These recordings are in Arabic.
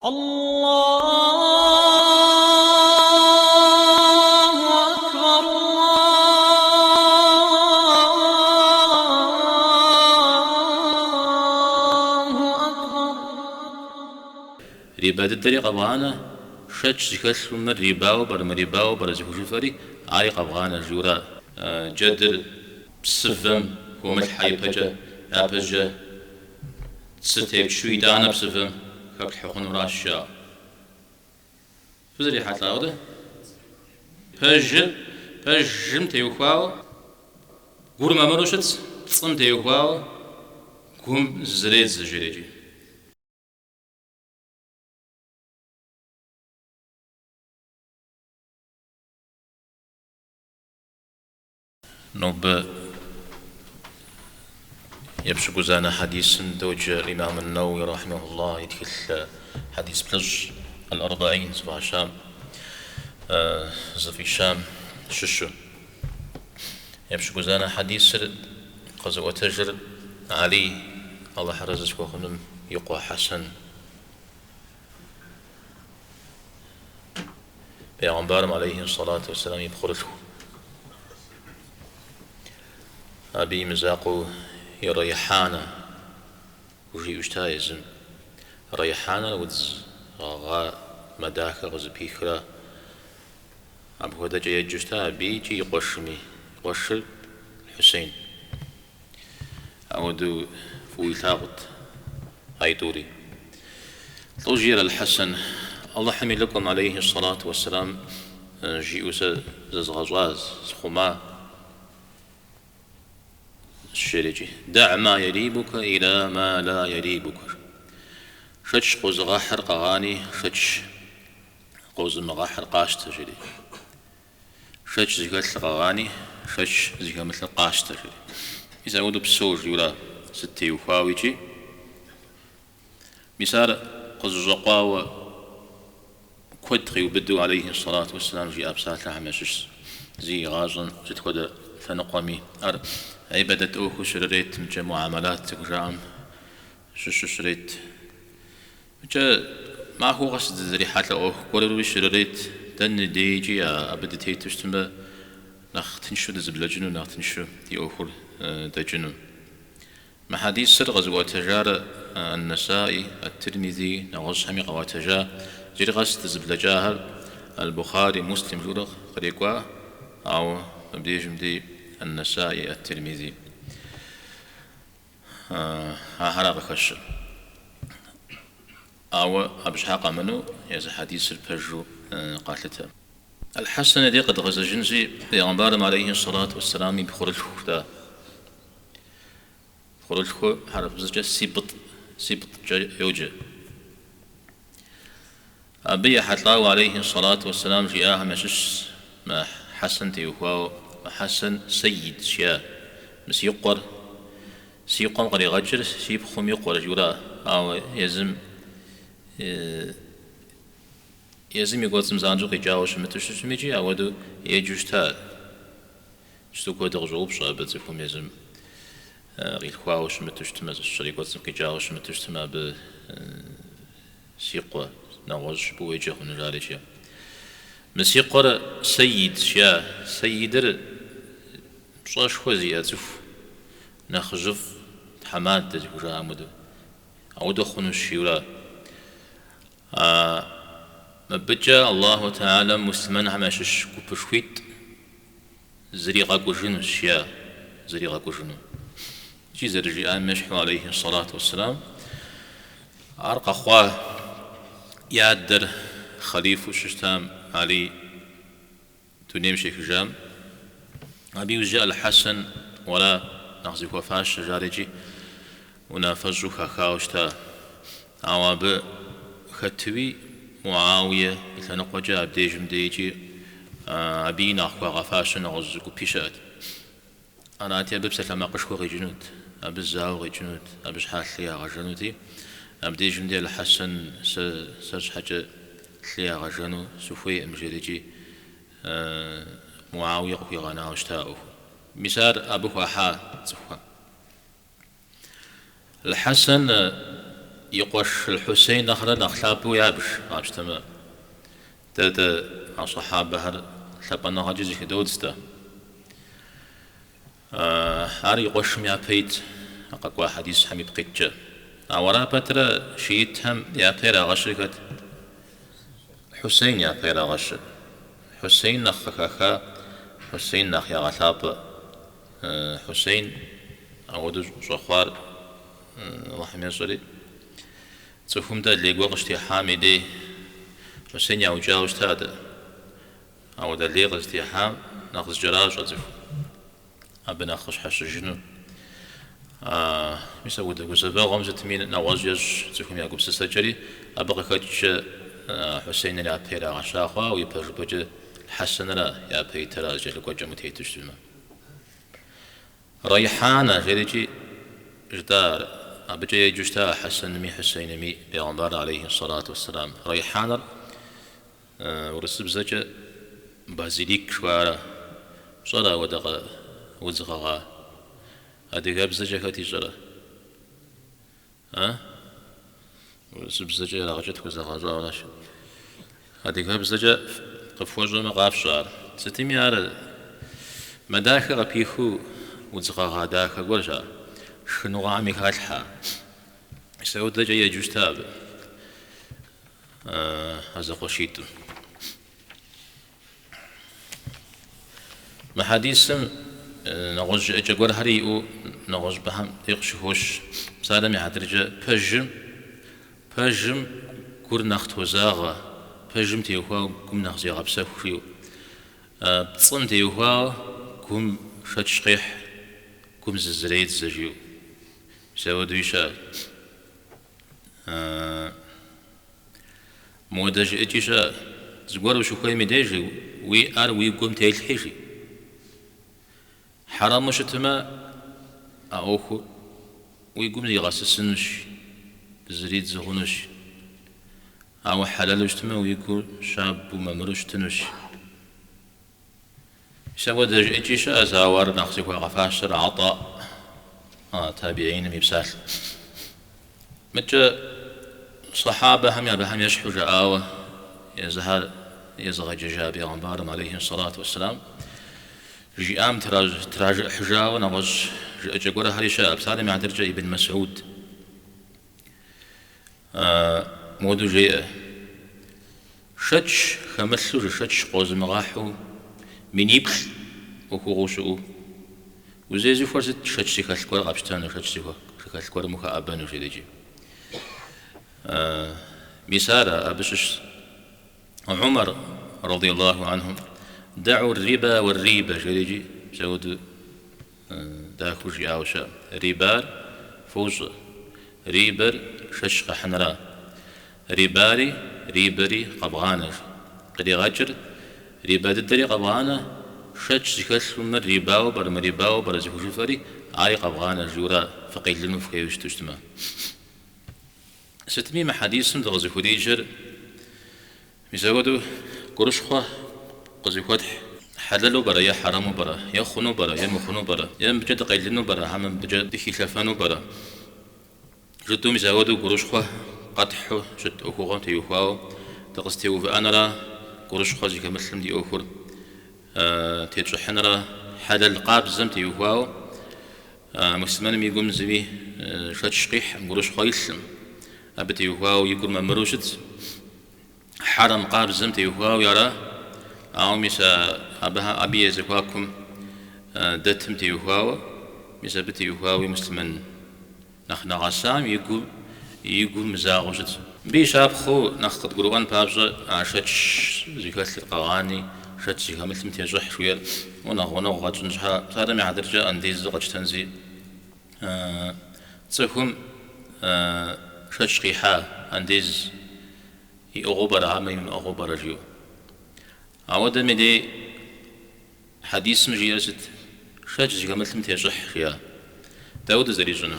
الله أكبر الله أكبر. ريباد الطريقة بغانا شتش زكاش من ريباو بر مريباو بر زكوشفري عارق بغانا جورا جدر بسفم هو ملحي بجا أبجا ستيك شوي دانا بسفم كاك حقن راشا فزري حتى هذا بجم تيوخاو غور ما مروشت صم تيوخاو كوم زريت زجريجي نوب يبشو جزانا حديث دوج الإمام النووي رحمه الله يدخل حديث بلج الأربعين صباح الشام زفي الشام ششو يبشو جزانا حديث قزو وتجر علي الله حرزك وخنم يقوى حسن بيغمبارم عليه الصلاة والسلام يبخرته أبي مزاقو ريحانة وجي اشتايزم ريحانة ودز غا مداك غز بيخرا أبو هذا جاي جشتا أبي جي قشمي قشل الحسين أودو فوي ثابت أيدوري توجير الحسن الله حمي لكم عليه الصلاة والسلام جي زز غزواز خما الشرجي دع ما يريبك إلى ما لا يريبك شتش قوز غاحر قغاني شتش قوز مغاحر قاش تجري شتش زيغات قغاني شتش زيغا مثل قاش تجري إذا أودو بسوج يولا ستي وفاويجي مثال قوز زقاوة كودخي وبدو عليه الصلاة والسلام جي أبسات لها مشش زي غازن جد كود فنقومي عبادة أوخو شريت مجا معاملات تقرام شو شريت مجا ما هو قصد ذري حتى أوخ قولوا شريت دن ديجي أبدا تيتشتما ناخ تنشو دزبلجنو ناخ تنشو دي أوخو دجنو ما حديث سر غزوة تجار النسائي الترمذي نغز همي قوة تجار جري غز دزبلجاها البخاري مسلم جورغ قريقوا أو مبديجم دي النسائي الترمذي هذا بخش أو أبش حاقة منه يز حديث البجو قاتلته الحسن دي قد غزا جنزي بيغمبارم عليه الصلاة والسلام بخرج دا خرج حرف زجا سيبط يوجا أبي حتلاو عليه الصلاة والسلام جاءها مشش ما حسن تيوهاو حسن سيد شيا مس يقر سيقوم قري غجر سيبخم يقر جورا أو يزم يقول زمزانجو قيجاوش متوش ميجي أو دو يجوشتا شتو كود غجوب شابت يفهم يزم غير خواوش متوش تماز الشريك وزم قيجاوش متوش تما ب سيقوا نواج بوجه ونجاريشيا مس يقر سيد شيا سيدر شاش خوزي أزف نخجف حماد تجوجا عمودو عودو خنو الشيورا مبجا الله تعالى مسلمان هماشش كوبشويت زريغا كوجنو الشيا زريغا كوجنو جي زرجي مشحو عليه الصلاة والسلام أرقى خواه يادر خليفة ششتام علي تنيم شيخ جام أبي وجاء الحسن ولا نغزي وفاش جارجي ونافجو خاوشتا عواب ختوي معاوية يتنقى جاء بديجم ديجي أبي ناخوا غفاش نغزكو بيشات أنا أتي أبسة لما قشكو غي جنود أبزاو غي جنود أبش حاليا غجنودي أبديجم دي الحسن سرج حاجة ليا غجنو سوفي أمجريجي معاوية قوي غانا وشتاؤه مثال أبوه حا زفوا الحسن يقوش الحسين نخرج نخلابو يابش عشتما تاتا الصحابة هر ثبنا غجز كدودستا هر يقوش يا بيت أقوى حديث حميد قتجة أورا بترا شيت هم يا بيرا غشكت حسين يا بيرا غش حسين نخخخا حسين نخ يا غلاب حسين أودو صخوار رحمه الله تفهم ده اللي جوا قشتي حامدي حسين يا وجاوش تادا أو ده اللي قشتي حام ناخذ جراج أزف أبنا ناخذ حش جنو مسوي ده جزء غمزة مين نواجج تفهم يا قبس السجري أبغى كتش حسين اللي أبيرا عشاقة ويبرج بج حسن لا يا بيترا جل قجة متيتش تما ريحانة جديجي جدار أبجي جشتا حسن مي حسين مي بيغمبر عليه الصلاة والسلام ريحانة ورسب زجا بازيليك شوارا صلا ودغا وزغغا أديك بزجا كتي صلا ورسب زجا رغجت وزغغا ولاش أديك بزجا قفوجو مقاف شعر ستمي على مداخل غبيخو وزغغا داخل ورجا شنو عامي كالحا يسوي ده جاي جوستاب هذا قشيت ما حديثم نغج أجور هريو نغج بهم يقشوش سالم يحدرج بجم كور نخت وزاغة بجم تيوها كم نخزي غبسة خيو بتصن تيوها كم شتشقيح كم زريت زجيو سوى دويشا مودج إتيشا زغور وشوكاي ميداجي وي أر وي قوم تيل حيشي حرام شتما أوخو وي قوم زي غاسسنش زريد زغنش أو حلال شتما وي يقول شاب وممروش تنش سوى دج إتيشا أزاور نخزيك وغفاشر عطاء تابعين مبسال متى صحابة هم يبهم يشحو جاءوا يزهر يزغى جابي غنبارم عليه الصلاة والسلام جيام تراجع حجاو نغج جاقورة هريشا أبسالي مع درجة ابن مسعود مودو جيئة شتش خمسو شتش قوز مغاحو من يبخ وكوغوشو وزيزي فرصة شتشي كالكور غابشتان وشتشي كالكور مكأبان وشيديجي مسارة أبشش عمر رضي الله عنهم دعوا الربا والريبة شيديجي سود داخل جاوشا ريبار فوز ريبر ششق حنرا ريباري ريبري قبغانا قدي غجر ريباد الدري قبغانا شتش زكاس من ريباو بر مريباو بر زكوش فري عاري قبغانا جورا فقيل لنو فكيوش تجتمع ستمي حديث دغزي خديجر ميزاودو قرشخوا قزي فتح حللو برا يا حرامو برا يا خنو برا يا مخنو برا يا بجد قيل لنو برا هم بجد خلافانو برا جدو ميزاودو قرشخوا قطحو جد أخوغان تيوخاو تقستيو فأنا قرشخوا زي كمسلم دي أخور تيتشحن را حدا القاب زمتي يوهاو مسلمان ميقوم زبي شتشقيح مقروش خايسم أبتي يوهاو يقول ممروشت حرم قاب زمتي يوهاو يرى أو مسا أبها أبي يزكواكم دتم تيوهاو مسا بتي يوهاو مسلمان نخنا غسام يقول مزاغوشت بيشاب خو نخط قروان بابجا شتش زيكاس القواني شتشي مثل متيجح شوية ونغ غاتنجها هذا ما عدرجة أنديز غاتش تنزي تسهم شتشقي حا أنديز يغبر عامين أغبر جيو عوض مدي حديث مجيزت شتشي مثل متيجح شوية داود زريجنا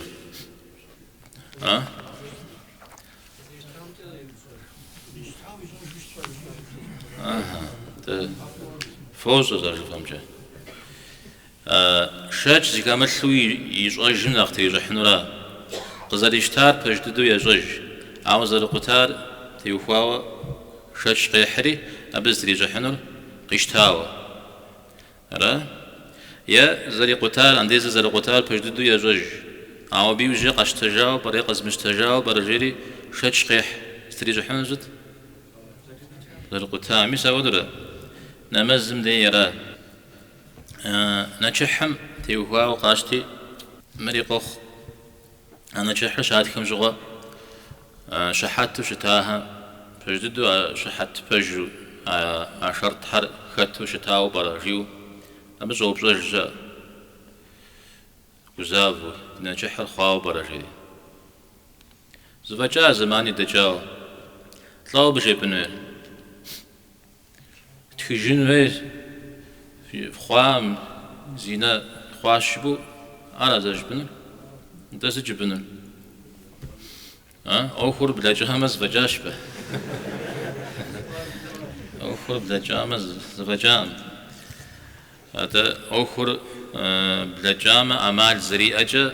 فوز زارج فهمت شاش زي كامل سوي يجوج نختي يجحنورا قزر يشتار بجددو يجوج عاوز القتال تيوخوا شش قيحري أبز ريجا حنر قيشتاوا را يا زري قتال عنديز زري قتال بجددو يا جوج عاو بيوجي قشتجاو بريق مشتجاو برجيري شش قيح استريجا حنر جد زري قتال ميسا ودرا نمزم دي يرا نتشحم تيوخوا وقاشتي مريقوخ أنا تشحر شاد كم جوا شحات شتاها فجددو شحات بجو شرط حر خاتو شتاو برجيو أما زوب زجا وزافو نتشحر خاو برجي زفجا زماني دجاو طلعوا بجيبنو تخجن ويز في خوام زينة خواشبو على زجبنو انت زجبنو أوخر بلا جامز فجاشبه أوخر بلا جامز فجام هذا أوخر بلا جام أمال زريئة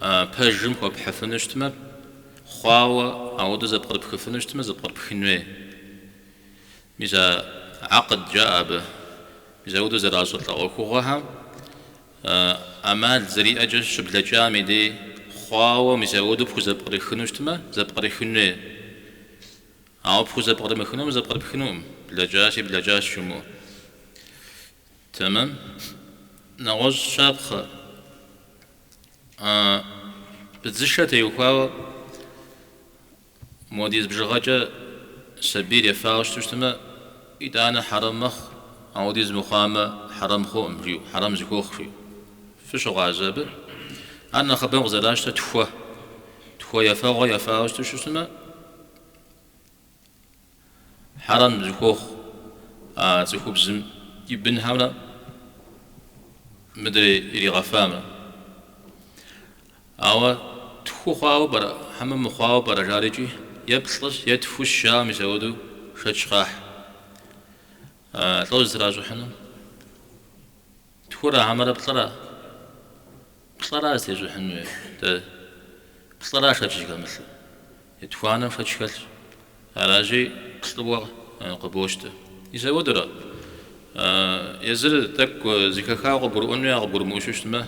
بجم خو بحفنشتما خواوا أود زبقر بخفنشتما زبقر بخنوي ميزا عقد جاء به ميزا أود زرازو أوخوها أمال زريئة شبلا جامي دي خواوا ميزاودو بخو زبقري خنوشتما زبقري خنوي أو بخو زبقري مخنوم زبقري بخنوم بلا جاش شمو تمام نغوز شابخ بتزشة يوخواوا موديز بجغاجة سبيل يفاوش تشتما إدانا حرم مخ أو ديز مخامة حرم خو أمريو حرم زكوخ فيو فشو غازبه أنا خبر غزلاش تفوا يفاوش تشتما حرم زكوخ زكوب زم يبن هولا مدري إلي غفامة أو تخو خواو برا حمم خواو برا جاريجي يبطلس يدفو الشام يسودو شتشقاح طوز راجو حنم تخورا عمرا بطلرا استيجو حنو بطلرا شتشكال مثل يتخوانا شتشكال راجي بطلوا قبوشته يسودو يزر تك زكاكا قبروني قبر موششتما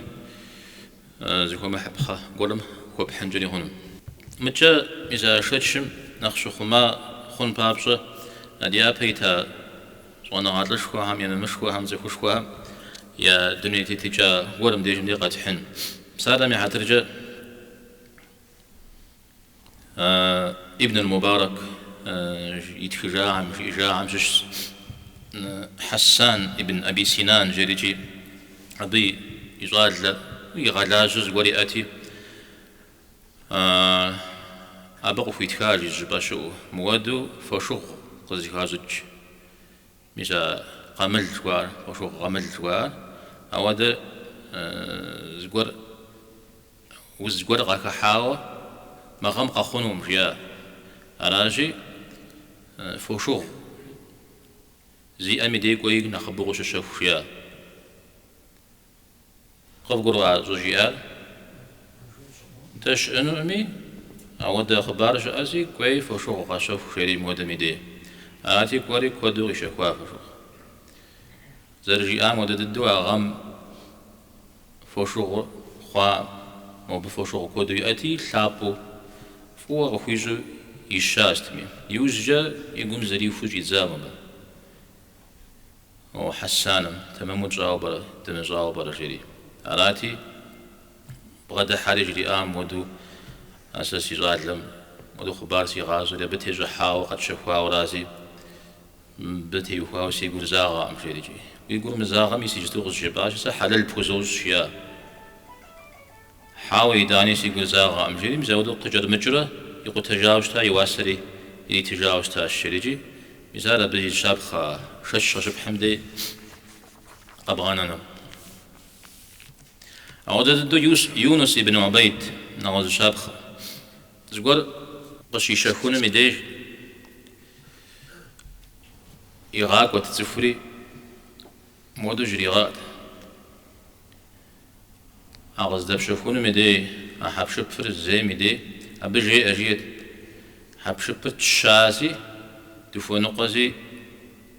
زكوا محبخا قولم خو بحنجري هونم متى إذا شتشم نخشو خما خون بابشة أديا بيتا وانا عادلش خو هم يعني مشكو هم زكوش خو هم يا دنيا تيجا ورم ديجم دي قاتحن بسادة مي حترجع ابن المبارك يتخجا عم جش حسان ابن أبي سنان جريجي أبي يغالاجز ورياتي أبغى في تخارج جباشو مودو فشوق قصدي خارج ميزا قمل جوار فشوق قمل جوار أودا زجور وزجور غاك حاوة ما غم قخونهم جيا أراجي فشوق زي أمي ديك ويك نخبوش الشوف جيا قبقروا زوجيال تش إنه أمي أود خبار شأزي كوي فشوق قشوف شري مودمي دي آتي كوري كودو يشكوا فشوق زرجي آم ودد الدواء غم فشوق خوا مو بفشوق كودو يأتي ثابو فوا غفيجو يشاستمي يوجا يقوم زري فوجي زامبا وحسانم تمام جاوبر تم جاوبر جري أراتي بغدا حارج لي آم ودو أساسي غادلم ودو خبارسي غازو لبتي جحاو قد شفوا ورازي بتي وخاو سيقول زاغا أم شيريجي ويقول مزاغا ميسي جتوغ الجباش سحلل بخزوز شيا حاوي داني سيقول زاغا أم شيري مزاودو قجر مجرى يقول تجاوزتا يواسري يلي تجاوزتا الشيريجي مزالا بجي شابخا شش بحمدي قبغاننا أودد يونس ابن عبيد نغز شابخ زقول باش يشافون ميديش إغاق وتتسفري مودو جريغات أغز داب شافون ميدي أحب شبفر الزي ميدي أبجي أجيت حبشبت الشازي دفونقزي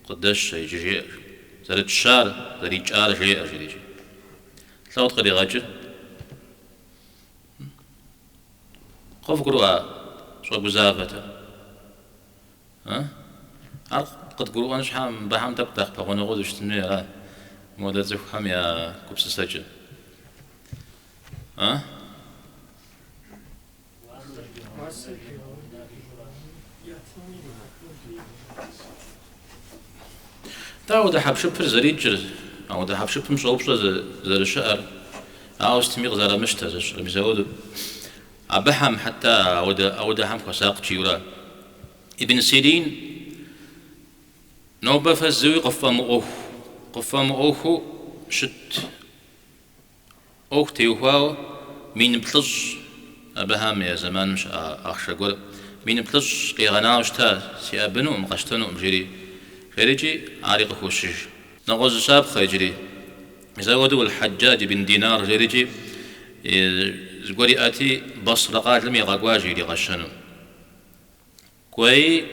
قداش يجي زرت الشار زريج آر جي أجريجي ثلاث قدي غاجر خوف قروا شو بزافته ها قد قروا أنا شحام بحام تبتخ بقول نقول وش تنوي لا مودة زخم يا كوبس سجل ها تاو ده حبشب زريج أو ده حبشب مش أوبشة زر الشعر أو استميغ زر مشتزش بيزود أبهم حتى أو ده هم خساق جيورا ابن سيرين نوبة فزوي قفام أوه شت أوه تيوهاو مين بلج أبهم يا زمان مش أخشى مين بلج قيغناوش تا سيابنو مقشتنو مجري خيرجي عارق خوشش نغوز شاب خيجري مزودو الحجاج بن دينار خيرجي زغوري أتي بصر قاتل مي غواجي لغشنو كوي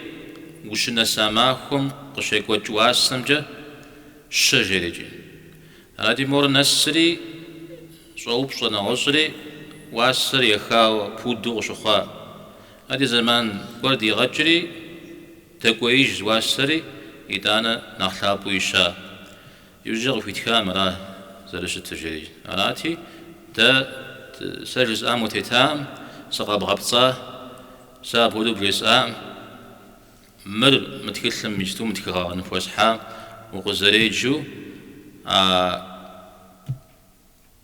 وشنا ساماكم قشيك وجواس سمجة شجرجي هادي مور نسري صوب صنا عسري واسر يخاو فودو وشخا هادي زمان قردي غجري تكويج واسري إدانا نخلاب ويشا يوجد في تكامرة زرش التجري أراتي تا سجز آم وتتام سقاب غبطة ساب هدوب جسام مر متكلم مجتو متكغا نفوسحا وغزريجو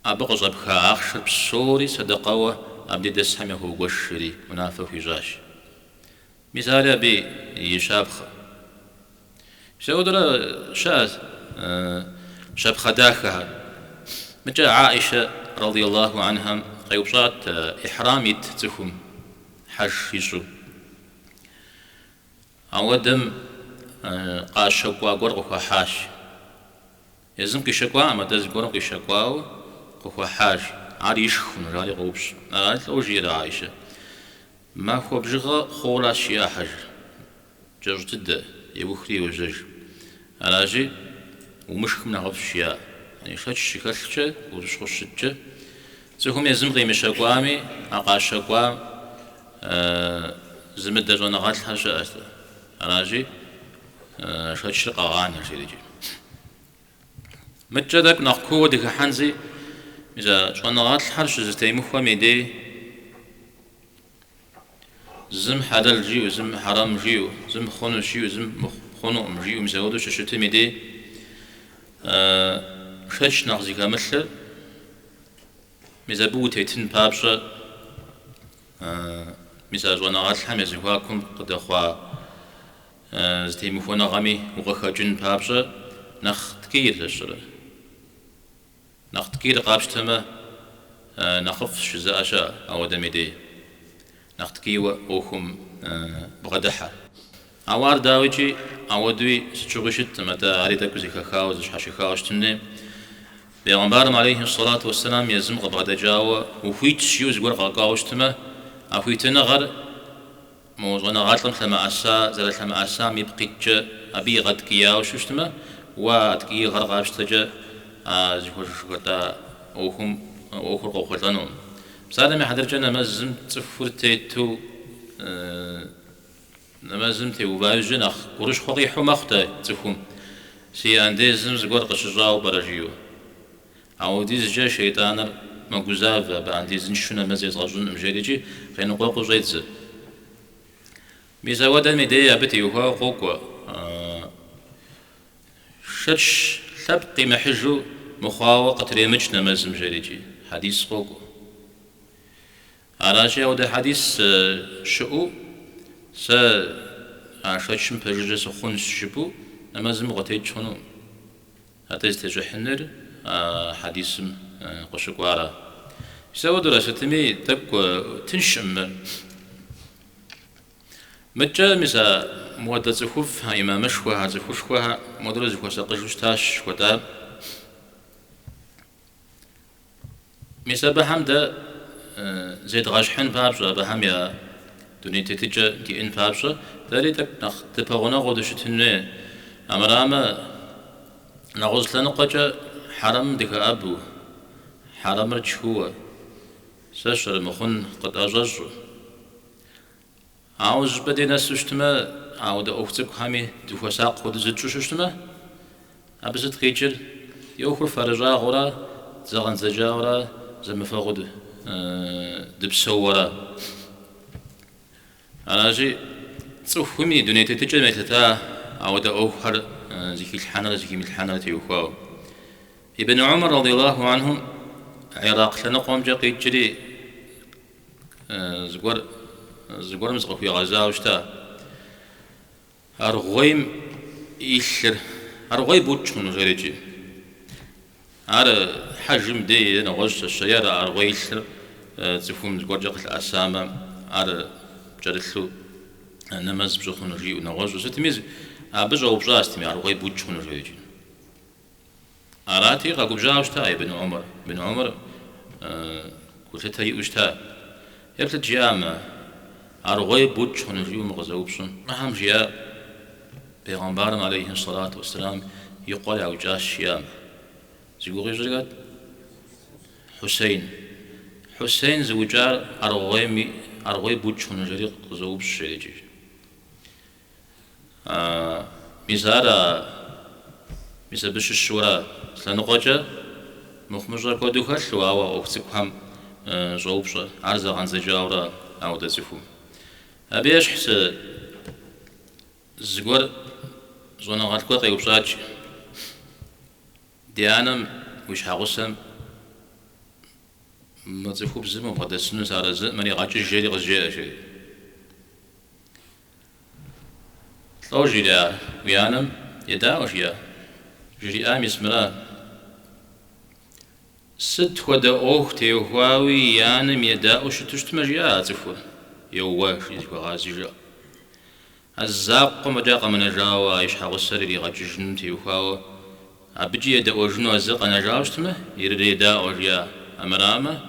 أبغز أبخا أخشر بسوري صدقوة أبدي دسحمي هو قشري منافق يجاش مثال أبي يشابخ سودرا شاذ شاب خداخها مجا عائشة رضي الله عنها قيوبصات إحرامي تتفهم حج يسو أودم قاش شقوا قرقوا حاش يزم كي شقوا أما دز قرقوا شقوا قوا حاش عادي يشخن رالي قوبش قالت أوجي عائشة ما هو بجغة خورا شيا حج جرج تد يبخري وجج ألاجي ومشك من عرف الشياء يعني خدش كلشة ورش خشتة زهم يزم غي مشاقوامي أقاش شاقوام زمد دجونا غات الحاجة ألاجي خدش لقاغاني الجيجي متجدك نقوة ديك حنزي إذا جونا غات الحاجة زتيمخوا ميدي زم حلال جيو زم حرام جيو زم خونو جيو زم خونو جيو مزودو ششتي ميدي خش نغزي كامل مزابو تيتن بابشة مزاجونا غات الحام يزيواكم قد أخوا زتيمخونا غامي وغخاجن بابشة نخ تكير تشرة نخ تكير قابشتما نخف شزاء شاء أو دميدي نختكي وأوهم بغدحة عوار داويجي عودوي ستشوغشت متى عريتك زي خاوز حاشي خاوش تني بيغمبارم عليه الصلاة والسلام يزم غبغدا جاوة وفيت شيوز ورقا قاوش تما عفويتنا غر موزونا غاتلم ثما أسا زل ثما أسا ميبقيتش أبي غد كياوش تما واتكي غرقاوش تجا زي خوشتا أوهم أوخر قوخلانون بسالة ما حضر جانا مازم تفرتيتو نمازم تي وباجن أخ قرش خقي حماخته تفهم سي عندي زم زقور قشجاو براجيو أو ديز جا شيطان ما جوزاف بعندي زنشنا مزيز غجون مجريجي خينو قوقو زيتز ميزاودا ميديا بتي وها قوقو شرش ثبقي محجو مخاوقة ريمجنا مازم جريجي حديث قوقو أراجع وده حديث شؤو س عشان بيرجع سخون شبو نمازم غتيج شنو هتيز تجحنر حديث قشقوارا سوى دراسة تمي تبقى تنشم متجا مسا مودة زخوف هاي ما مشوها زخوشها مدرج زخوش قجوش تاش ودا مسا بحمد زيد غاشحن بابجا بهم يا دنيا تتجا دي إن فابشة ذلك نخ تبغونا غدش تنوي أمراما نغوز لنقجا حرم دك أبو حرم رجهوا سشر مخن قد أجج عاوز بدي ناس اشتما عاود أختك همي دفوساق خد زتشوش اشتما أبزت خيجر يوخر فرجا غورا زغن زجاورا زم فاقد دبسورا أنا جي تصوفمي دنيا تتجا متتا عاود أوخر زكي الحنر زكي من الحنر تيوخاو ابن عمر رضي الله عنه عراق لنقوم جا قيجري زغور مزغو في غزا وشتا أرغويم إيشر أرغوي بوتشون غيرجي على حجم دي نغش الشيارة أرغوي إيشر تفهم زغور جاق الأسامة على جرثلو نمز بجخون رجي ونغش وستميز أبجا وبجا استمي أرغوي بوتشون غيرجي أراتي قاقو بجا وشتا ابن عمر بن عمر قلت تهي وشتا يبت جامع أرغوي بوتشون رجي ومغزوبشون ما هم جيا پیغمبرم عليه الصلاة والسلام يقول عوجا الشيام زيقول رجعت حسين زوجار أرغوي بوتشون جريق زوب الشيجي مثال بش الشورى سلنقجا مخمجر كودوها شواوا أختكهم زوبشة عرض عن زجاورا أو دزفو أبيش حس زغور زونا غاتكو طيوبشاج ديانم وش حاغسم ما تزفو بزم بغدسنو سارز ماني غاتش جيري غزجي شي لو جيدا ويانم يدا وشيا جري آم يسمرا ست ودا أوه تيوهاوي يانم يدا وشتشت مجيا تفو يواش يزكو غازي جا الزاق مجاق من الجاوة يشحق السرير يغججن تيوهاو أبجي يدا وجنو الزق أنا جاوشتمه يرد يدا وجيا أمرامه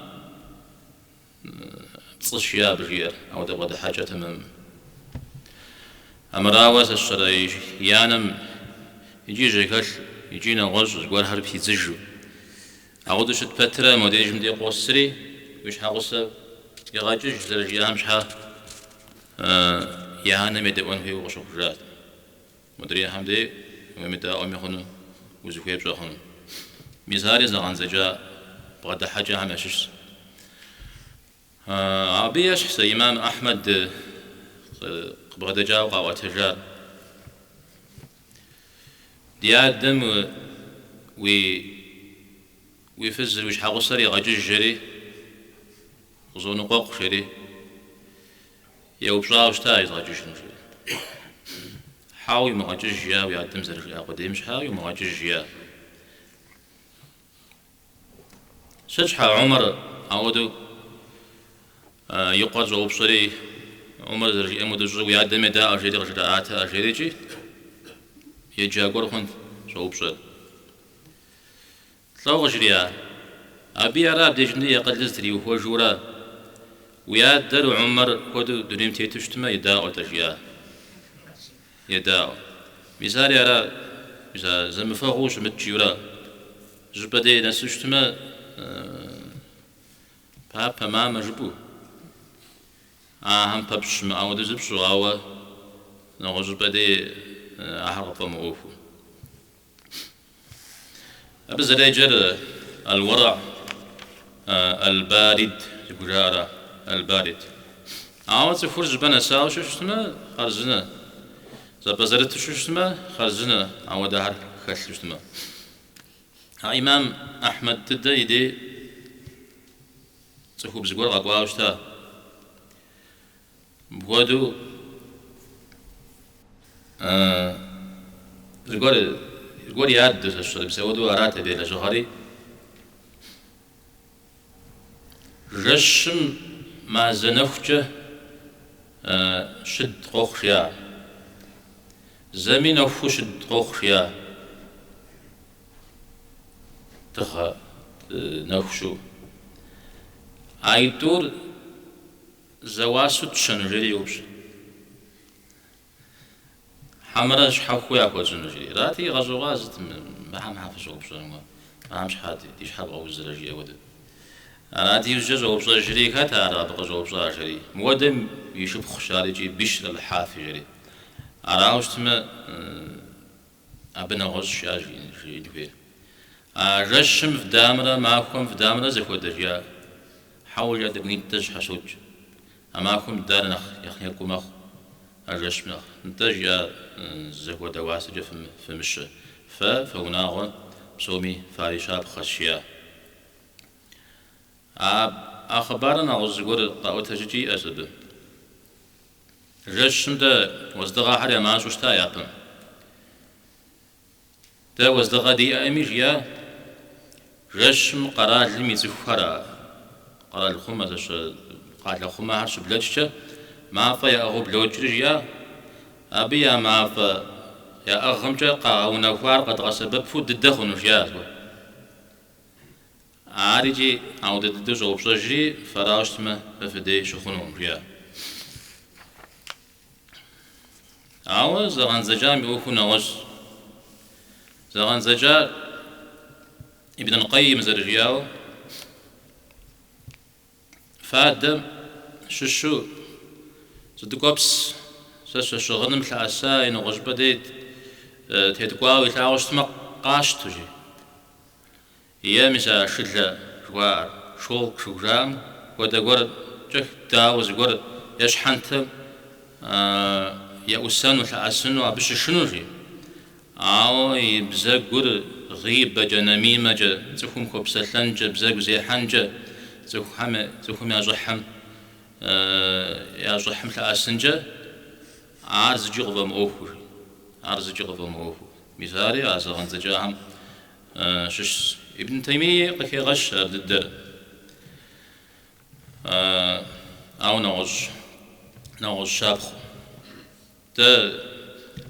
تصشيا بجير أو تبغى حاجة تمام أمراوس الشرايش يانم يجي جيكش يجينا غش زغور هرب يزجو أعود شت فترة موديج مدي قصري وش حقص يغجج زرج يامش ها يهانا مدون في وش خجات مدري همدي ومدا أمي خنو وزخيب جاهن مزاري زغان زجا بغدا حاجة همشش عبيش حس إمام أحمد بغدا جاو قاوة تجار ديادم ويفزر وش حاقو سري غجج جري وزون قوق شري يوبشا وشتايز غجج نجري حاوي مغجج جيا ويادم زر جيا قديمش حاوي مغجج جيا سجحا عمر عودو يقرز وبصري عمر زر جيا مدجو ويادم دا أجري غجر آتا أجري جي يجاقور خن صوبصر تلاو غجريا أبي أراب ديجندي يقلزتري وهو جورا وياد در عمر كودو دنيم تيتشتما يداو تجيا يداو مثال يرى إذا زمفاغوش متجيورا جبدي نسشتما بابا ماما جبو هم بابش ما أود زبشو أوا نغجبدي أحرق موفو أبز رجل الورع البارد جبجارة البارد عاود سفرج بنا ساو ششتما خرزنا زبزرت ششتما خرزنا عاود هر خش ششتما إمام أحمد تدايدي سخوب زغور غواوشتا بودو زغور ياد الشرب سودو أرات بين جهاري رشم ما زنفجة شد قخيا زمين أفو شد قخيا تخا نفشو عيتور زواسو تشنو جري يوبش حمراش حكوا ياكو شنو جري راتي غزو غازت ما هم حافظ وبش ما همش حاتي ديش حاب أوز درجي أود راتي يوجد وبش جري كتا رات غزو وبش جري مودم يشوف خشاري جي بيش للحافي جري أراوش تما أبنا غز شاجي جي رشم في دامرة معكم في دامرة زكو درجا حاول يدك نيتج حشوج أماكم دارنخ يخيكم أخ الرشم نتج يا زكو دواسج في مش فهناغ بسومي فارشاب خشيا أخبارنا غزقور طاوت هجي أسب رشم ده وزدغا حريا ما شوشتا يابن ده وزدغا دي أميج يا رشم قرار لمي زفرا قرار الخمة قال الخمة عرش بلجشة ما فيا أغو بلوجرج يا أبي يا ما ف يا أغمجة قاونا خوار قد غسبب فود الدخن وشياز عارجي عودة الدجو بشجري فراشت ما فدي شخنهم ريا عاو زغان زجا ميوخونا وش زغان زجا ابن القيم زرجياو فادم ششو صدقوبس شغلنا مثل عسى إنه غش بديت تهدقوا ويتعاوش تما قاش تجي هي مسا شدة جوار شولك شجرام وده جور جه داوز جور يش حنتم يا أسان مثل عسن وابش شنو جي أو يبزق جور غيب جنميمة جا زخم كوبسلان جا بزق زي حنجة زخم يا زحم يا زحم مثل عسن جا عارز جغبة مؤخر عارز جغبة مؤخر مثالي عزغان زجاهم شش ابن تيمية قكي غش ضد أو نغش شابخ تا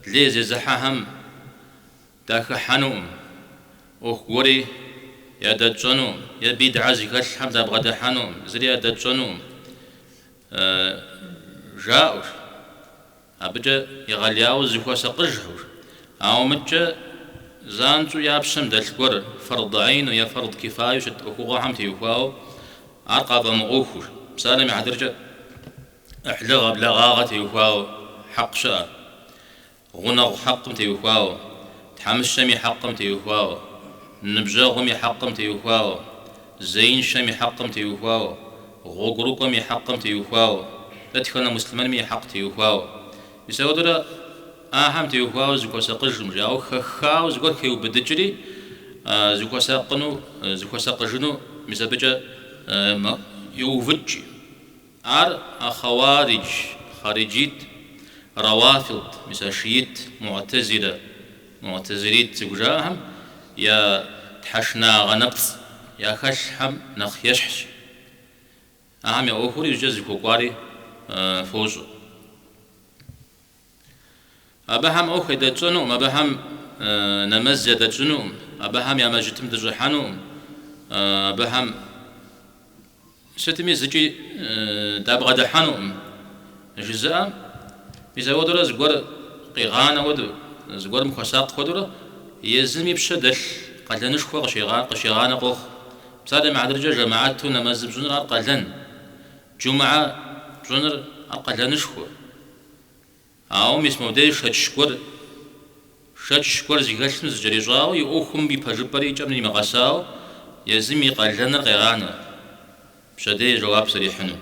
ليز زحهم داك حنوم أخوري يا دجنوم يا بيد عزي كالحم دا بغدا حنوم زريا دجنوم جاوش أبجا يغلياو زكوا سقجهور أو متجا زانتو يابشم دالكور فرض عين ويا فرض كفاية شد أخوغا حمتي يخواو عقب مغوخور بسالم يحدرجا أحلغ بلغاغتي يخواو حق شاء غنغ حقمتي يخواو تحمس شمي حقمتي يخواو نبجاغمي حقمتي يخواو زين شمي حقمتي يخواو غوغروكمي حقمتي يخواو لا تكون مسلمان مي حقتي يخواو يسودرا أهم تيوخاو زكوا ساقج مجاو خاو زكوا كيو بدجري زكوا ساقنو زكوا ساقجنو مسبجا ما يوفجي خوارج خارجيت روافض مساشيت معتزليت زوجاهم يا تحشنا غنبس يا خشحم نخ يشحش أهم يا أخوري يجزكوا قاري فوزو أبهم أخي دجنوم أبهم نمزة دجنوم أبهم يا مجتم دجحنوم أبهم ستمي زجي دابغ دحنوم جزاء إذا ودر زقور قيغانا ودر زقور مخساق خدر يزمي بشدل قلنا نشكو قشيغانا قوخ بسادة مع درجة جماعات نمز بجنر قلن جمعة بجنر قلنا نشكو أو مسمو ده شتشكور زيغلسم زجريجاو يأخم بيبجبري جمني مغساو يزمي قلنا قيغانا بشده جواب صريحنو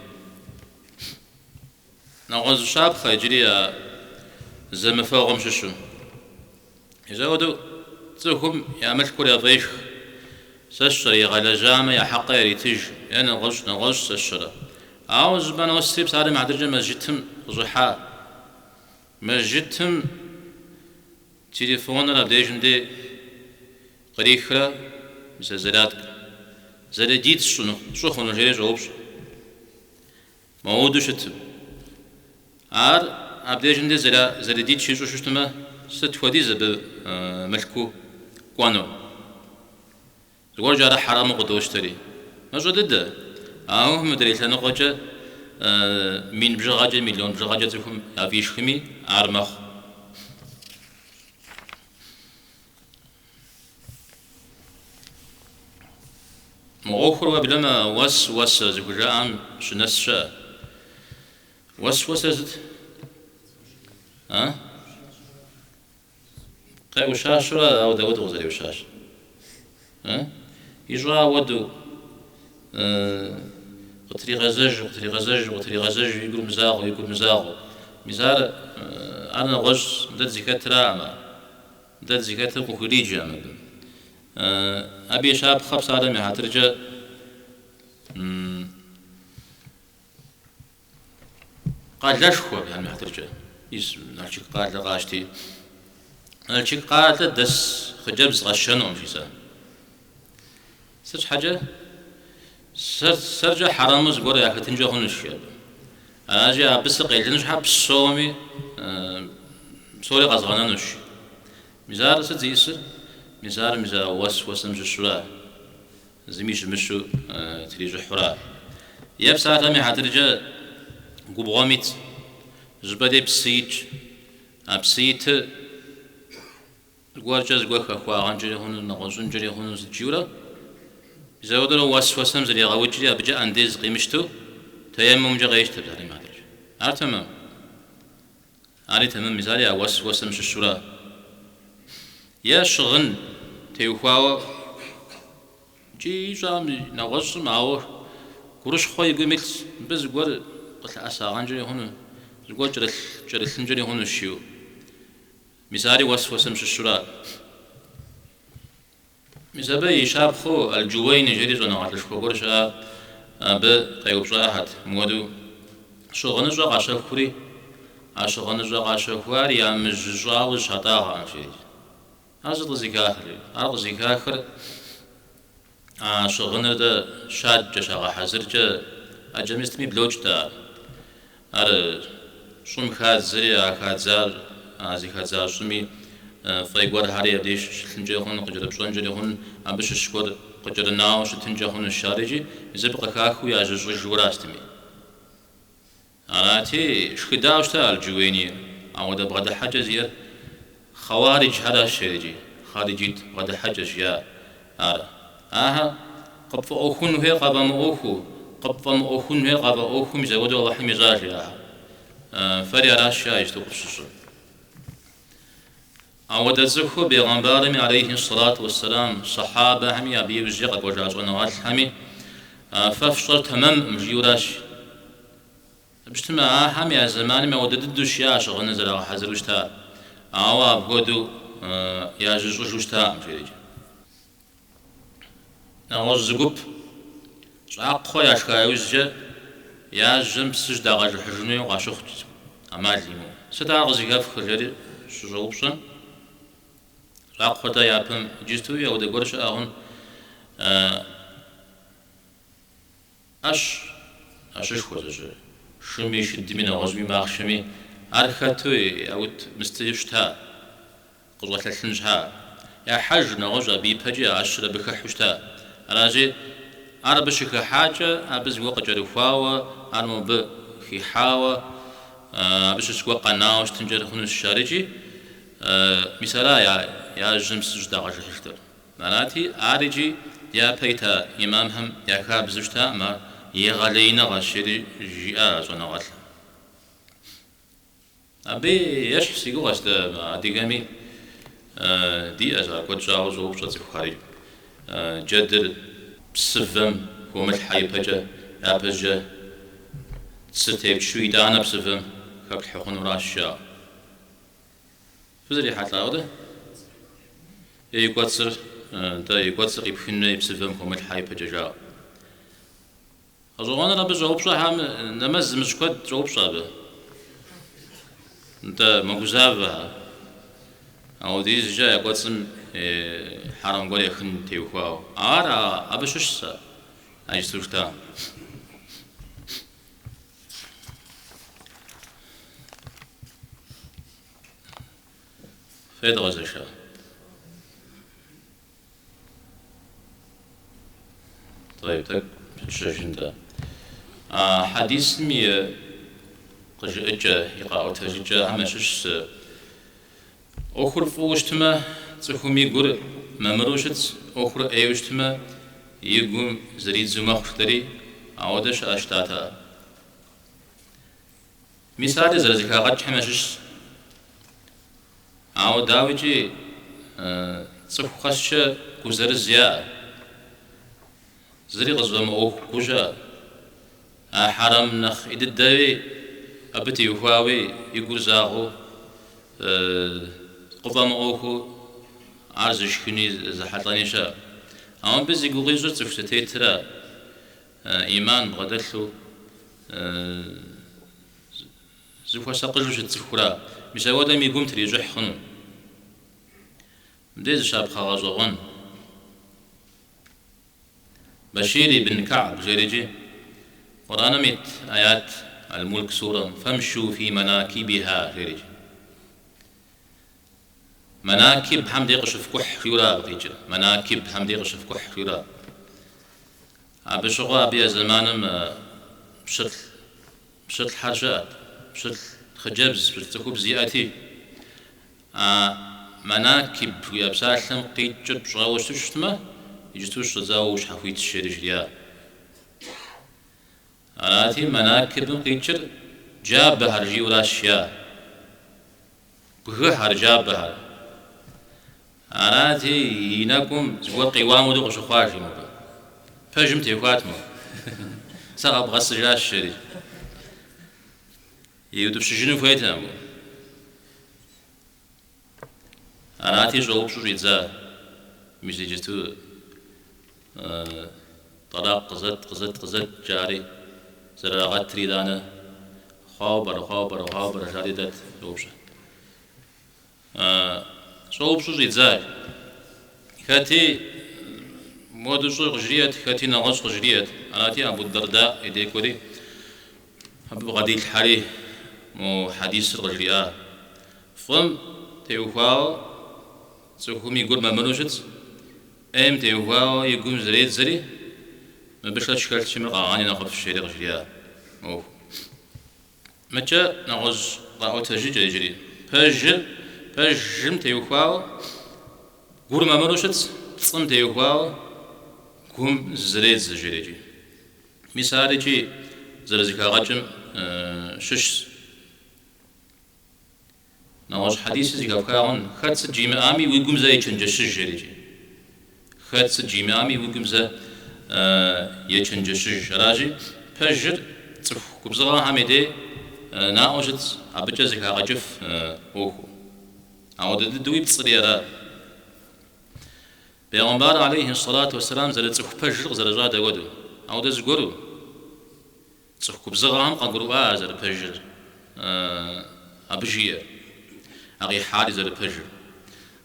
نغز شاب خيجري زمفاغم ششو إذا ودو تزوهم يعمل كوريا ضيش سشر يغلى جامع يا حقا يريتج يعني نغش سشر أو زبان وسيب ساري مع درجة مسجدهم زحا مسجدهم تليفون رابديجن دي قريخرا مثل زلاديت شو خونو جري جوابش موضوع شتم أبديجن دي زلاديت شو شتما ستودي زب ملكو قانو زوار جارا حرام قدوشتري ما جدد مدري لنا قجة من بجاجة مليون بجاجتهم أفيش خمي عرمخ مؤخر وبلما وس زوجة شنس شا وس زد قاي وشاش ولا أو داود غزالي وشاش يجرا ودو قتلي غزاج يقول مزاغ مزار أنا غش مدد زكاة راما مدد زكاة كوكوليجي أبي شاب خبص عالمي هترجع قال لا شكوى يعني هترجع نالشيك قال لغاشتي نالشيك قال دس خجبز غشنهم في سا سرج حاجة سرجع حرام زقور يا كتنجا هون الشياب أجي بس قيل نش حب صومي سوري غزغنا نش مزار سديسر مزار وس مش الشراء زميش مشو تريج حراء يبسا تامي هترجع قبغاميت زبادي بسيت الجوارجز جوك أخوة عنجري هون نغزون جري هون زجورة إذا ودروا وسم زري غوجري أبجا أنديز قيمشتو تيمم جا غيشتو بزاري ما أدري تمام تمام مثالي وسم الشورى يا شغن تيوخاو جي جام نغز معو كروش خوي قيمت بس جوار قلت أسا عنجري هون جوار جري جري هون الشيو مثالي وسم الشورى مثلا يشاب خو الجوين جري زنا عطش خو برشا بقيوب جاهد مودو شغن جا عشا خوري عشغن جا عشا خوار يا مجاو شطاها عشي هذا زكاخر شغن ده شاد جشا حزر جا أجمستمي بلوجتا شوم خاد زري خاد زار خاد زار شومي فايقور هاري أديش تنجيهون قجر بشونجيهون أبش الشكور قجر ناوش تنجيهون الشارجي إذا بقى كاخو يا جوراستمي أنا تي شكداوش تا الجويني أو ده بغدا حاجة زير خوارج هذا الشيء خارجيت بغدا حاجة يا قبض أخون هي قبض مأخو قبض مأخون هي قبض أخو مزود الله حميزاج يا فري راشيا يستوقف أو دزخو بيغمبارمي عليه الصلاة والسلام صحابة همي أبي وزيق وجاز ونوات همي ففشل تمام مجيوراش بجتمع همي زماني ما ودددو شياش غنزل حزر وشتا أو أبغدو يا جزوش وشتا مجيرج نغوز زقوب شاق خويا شكايوزجا يا جنب سجدا غاج الحجنوي وغاشوخت أماليمو ستا غزيقا فخرجاري شجوبشن راقفتا يابم جيستو يا ودا غورش اهون اش خوزج شمي شدمنا غزمي ماخشمي ارخاتو اوت مستيشتا قزوات الحنجها يا حج نغزا بي بجي اشر بكحشتا راجي عربشك حاجه ابز وقت جرفاوا ارمو بخي حاوا بش سكوا قناوش تنجر خنوس الشارجي مثلا يا جمس جدا غاش حشتر معناتي آرجي يا بيتا إمامهم يا كاب زوجتا ما يغلينا غاشري جيا زونا غاتل أبي يشحسي قو غاشتا ديقامي دي أزا كود جاوز وبشت خارج جدر بسفم وملحي بجا يا بجا تستيب شوي دانا بسفم كاك حقن راشا فزري حتى هذا يقصر دا يقصر يبخن يبسفهم هم الحي بجاء أزوانا رب جواب صاحب نمز مش قد جواب صاحب أنت مجزابها أو ديز جاء يقصم حرام قولي خن تيوخاو أبشش سا أي سوشتا فيد غزشا طيب تك شاشين دا حديث مي قجأ يقع تججا همشش أخر فوشتما تخمي جر ممروشت أخر أيوشتما يقوم زريد زمخ تري عودش أشتاتا مثال زرزكا قد همشش عوداوجي تخخش كوزر زيا زري غزوة مأوخ كوجا حرم نخ إد الدوي أبتي وفاوي يقول زاغو قفا مأوخو عرزش كني زحطاني شا أما بزي قوغي زر تفتتي ترى إيمان غدلو زفوا ساقجوش تفكرا مساوا دم يقوم تري جحخنو مديز شاب خاغزوغن بشيري بن كعب جريجي قرآن ميت آيات الملك سورة فامشوا في مناكبها جريجي مناكب حمدي قشف كح يورا بيجي مناكب حمدي قشف كح يورا بشغوا بيا زمانم بشتل حاجات بشتل خجبز بشتل تكوب زياتي مناكب ويا بسالم قيتجر بشغاوش تشتما يجتوش تزاوش حفيت الشريج ليا أناتي مناكب قيتجر جاب هرجي ولا أشياء بغه هرجاب بهر أناتي يناكم زوا قوام ودق شخواش مبا فجمت يقاتمو سغب غص جلاش الشريج يودب شجنو فايتنا مو أناتي جواب شو يتزا مش يجتو طلاق قزت جاري زراغات تريدانا خابر جاري دات لوبشا صوب شو يتزاي كاتي مودو شو غجريات كاتي نغش غجريات أناتي أبو الدرداء يديكوري أبو غدي الحري مو حديث الغجريات فم تيوفاو سوكم يقول ما منوجت أم تيوفاو يقوم زري ما بشلا شكلت شي مقاعاني ناخذ في الشيء غجريات أو متى نغز راهو تجي جري فجم تيوفاو قول ما منوجت صم تيوفاو قوم زري جري مثال جي زرزكا غجم شش نواج حديث زيكا كاون خدس جيمامي ويقوم زي تشنجش جريجي خدس جيمامي ويقوم زي يتشنجش راجي فجر تصف كبزغا حميدي ناوجت عبجا زيكا غجف اوخو عود دوي بصريرا بيغمبار عليه الصلاة والسلام زل تصف فجر زرجا دودو عود زغورو تصف كبزغا هم قغروا زل فجر ابجيه أغي حارز الفجر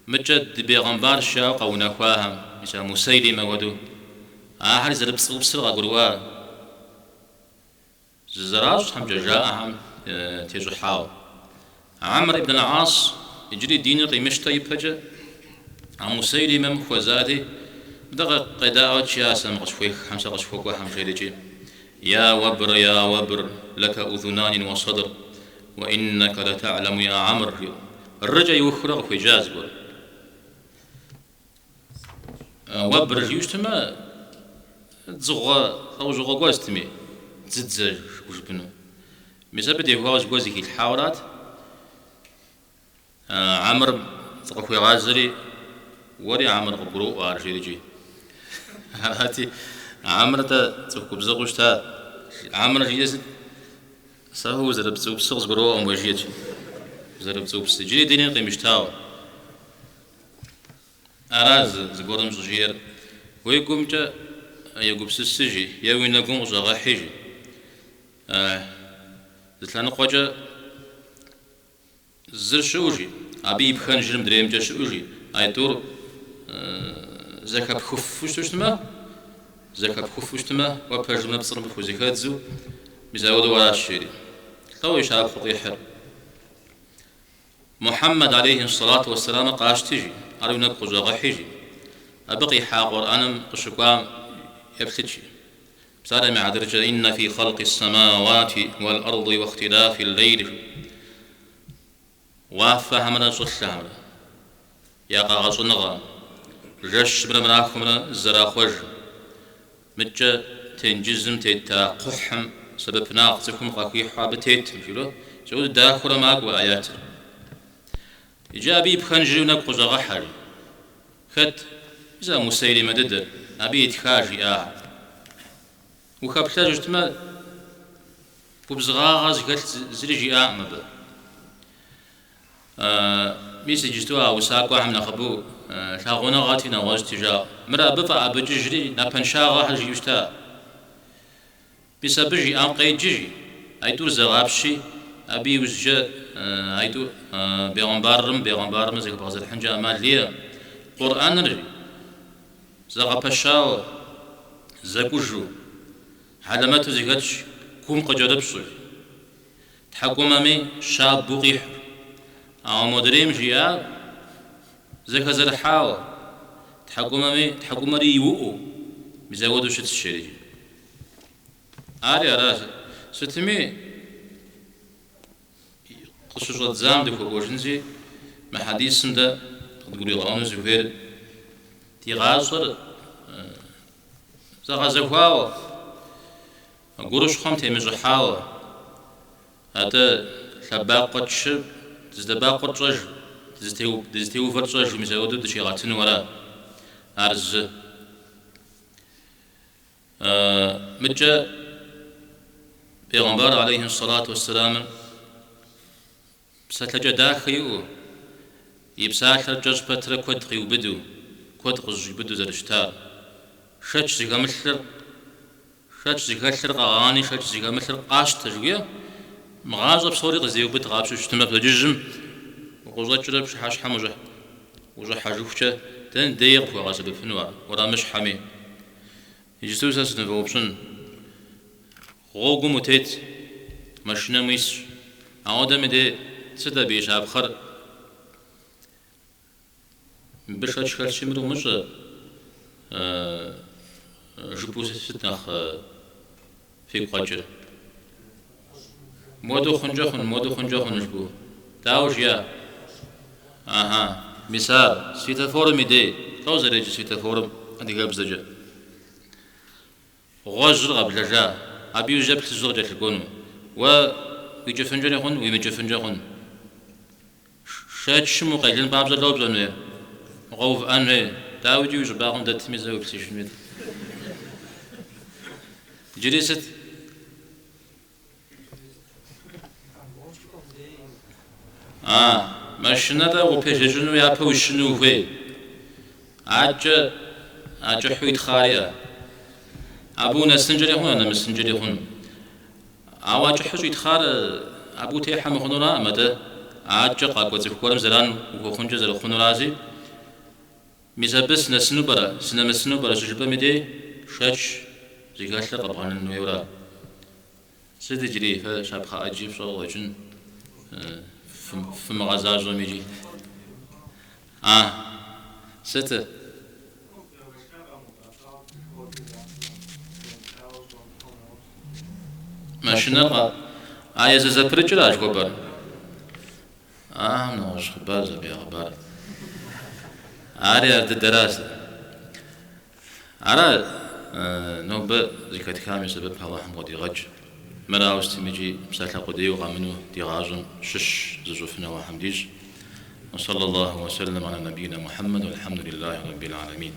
مجد بيغمبار الشاق أو نخواهم مثل مسيلمة ودو حارز البصر بصر أقروا زراج هم جاءهم تيجحاو عمرو بن العاص يجري دين قيمشتا يبهجة عن مسيلمة مخوزاتي بدغ قداء شياسة مغشفوك حمسة غشفوك وهم شيرجي يا وبر لك أذنان وصدر وإنك لتعلم يا عمرو الرجا يوخرغ في جازبر وبر يجتمع تزغى أو زغى قوستمي تزدزج وش بنو مسبب يهواز قوزي في الحاورات عمرو تقوي غازري وري عمرو قبرو وارجيجي هاتي عمرو تا تقوي بزغوش تا عمرو جيس سهو زرب زوب سغز قرو أم وجيجي زرب زوب سجلي دينين قيمشتاو أراز زقورم زجير ويقوم جا يقوم سسجي يوين نقوم زغا حيجي زتلان قوجا زر شوجي أبي بخان جرم دريم جا شوجي أي دور زكاب خفوش تشتما زكاب خفوش تما وبرجمنا بصرم بخوزي خادزو بزاود ولا الشيري طوي شعب فضيحر محمد عليه الصلاة والسلام قاش تجي أريد نبقى زغا حيجي أبقي حاقر أنا قشقام يبتجي سالم عدرجة إن في خلق السماوات والأرض واختلاف الليل وافهمنا صلحنا يا قاصنغا جش من مراكمنا الزراخوج متى تنجزم تيتا قحم سبب ناقصكم قاكي حابتيت مشلو سعود داخل ما أقوى آيات إجابي بخنجري ونقص غحري خت إذا مسيلمة دد أبي يتخاجي وخبتاج ما وبزغاغز قلت زريجي أعمى ميسي جستوا وساقوا عمنا خبو لاغونا غاتينا واجتجا مرا بفا أبججري نابنشاغا حجي يشتا بيسا بجي أم قيد جيجي أيدو زغابشي أبي وزجا أيدو بيغمبارم زي بغزر الحنجة أمال ليا قرآن رجي زغابشاو زكوجو علامات زيغاتش كوم قجربسو تحكمامي شاب بوقيح أو مدريم جيا زكا زرحاو تحكمامي يوؤو مزاودو شت الشريج راس ستمي قصص الزام دكو بوجنزي ما حديث سندا تقولي غانو زفير تيغاصر زغا زفاو قروش خم تيمز حاوة هذا سباق شب تزدباق رج تزتيو فرج مزودو دشيغاتن ولا أرز متى بيغمبر عليه الصلاة والسلام ستلجا داخيو يبساخر جز بتر كودغي وبدو كودغز بدو زرشتار شش زغمشر شاش زيغاشر قاني شاش زيغامشر قاش تجوية مغازب صوري غزيو بتغابش شتما بججم وقوزات شرب شحاش حموجه وجه حاجوفشه تن ديق فغاسب فنوا ورا مش حمي يجسو ساس نفوبشن غوغو متيت ماشنا ميس عودم دي سدا بيش ابخر بشاش كالشمرو مش je pose cette في قجر مودو خنجخن جبو تاوش يا مثال سيتافورم دي توزر يجي سيتافورم عندي قبل زجا غجر قبل جا أبي يجيب تزوج تلقونه و يجي فنجرهن ويمجي فنجرهن شاد شمو قيلن بابز اللوب زنوية غوف أنوي تاوجي يجباهم دات ميزاو بسيشنوية جلست ماشنا دا وبيجنو يا بوشنو في عجة حويت خارية أبونا سنجري هون أنا مسنجري هون عواجه حويت خار أبو تيحة مخنورا متى عجة قاقوة زكورم زران وخنجة زر خنورازي ميزابس نسنو برا سنمسنو برا شجبا مدي شاش زيغاشلا قبغان النويورا سيدي جري فشابخا أجيب شغل وجن في مغازاج ميجي ستة ماشنا عايز زبرج راج كبر نوش خبار زبي خبار أرد الدراسة أرى نوبة زكاة كامل سبب الله حمودي غج مراوس تمجي مساكا قدي وغامنو ديغاجن شش زجوفنا وحمديج وصلى الله وسلم على نبينا محمد والحمد لله رب العالمين.